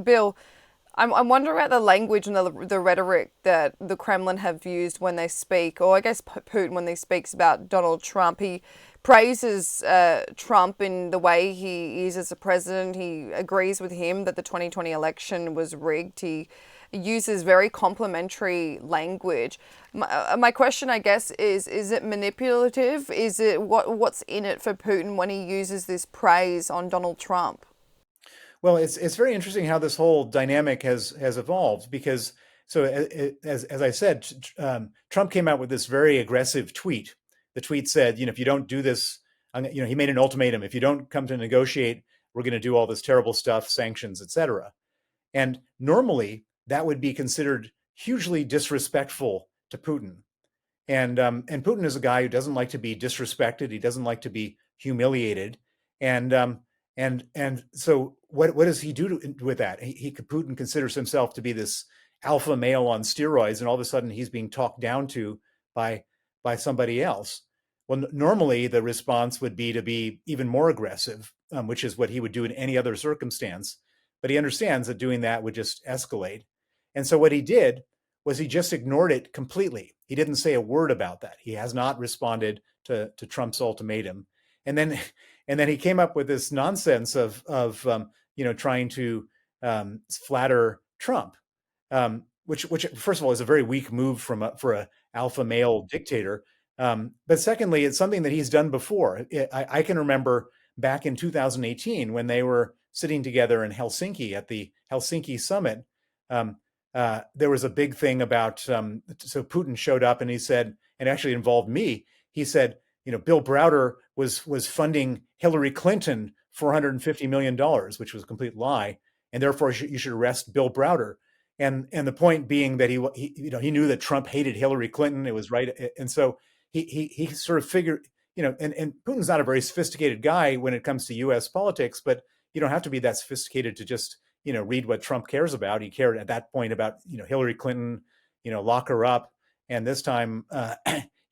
Bill, I'm wondering about the language and the rhetoric that the Kremlin have used when they speak, or I guess Putin when he speaks about Donald Trump. He praises Trump in the way he is as a president. He agrees with him that the 2020 election was rigged. He uses very complimentary language. My question, I guess, is it manipulative? Is it what's in it for Putin when he uses this praise on Donald Trump? Well, it's very interesting how this whole dynamic has evolved because so as I said, Trump came out with this very aggressive tweet. The tweet said, if you don't do this, he made an ultimatum. If you don't come to negotiate, we're going to do all this terrible stuff, sanctions, etc. And normally that would be considered hugely disrespectful to Putin. And Putin is a guy who doesn't like to be disrespected. He doesn't like to be humiliated. And so what does he do with that? Putin considers himself to be this alpha male on steroids, and all of a sudden he's being talked down to by by somebody else. Well, normally the response would be to be even more aggressive, which is what he would do in any other circumstance. But he understands that doing that would just escalate. And so what he did was he just ignored it completely. He didn't say a word about that. He has not responded to Trump's ultimatum. And then and then he came up with this nonsense of trying to flatter Trump, which first of all is a very weak move for a alpha male dictator. But secondly, it's something that he's done before. I can remember back in 2018 when they were sitting together in Helsinki at the Helsinki summit. There was a big thing about so Putin showed up and he said, and actually involved me. He said, Bill Browder was funding Hillary Clinton $450 million, which was a complete lie, and therefore you should arrest Bill Browder. And the point being that he knew that Trump hated Hillary Clinton. It was right, and so he sort of figured, and Putin's not a very sophisticated guy when it comes to U.S. politics, but you don't have to be that sophisticated to just read what Trump cares about. He cared at that point about Hillary Clinton, lock her up, and this time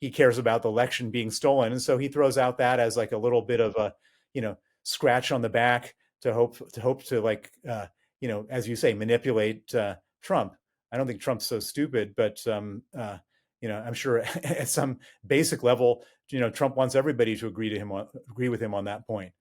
he cares about the election being stolen, and so he throws out that as like a little bit of a scratch on the back to hope to like as you say, manipulate Trump. I don't think Trump's so stupid, but I'm sure at some basic level, Trump wants everybody to agree with him on that point.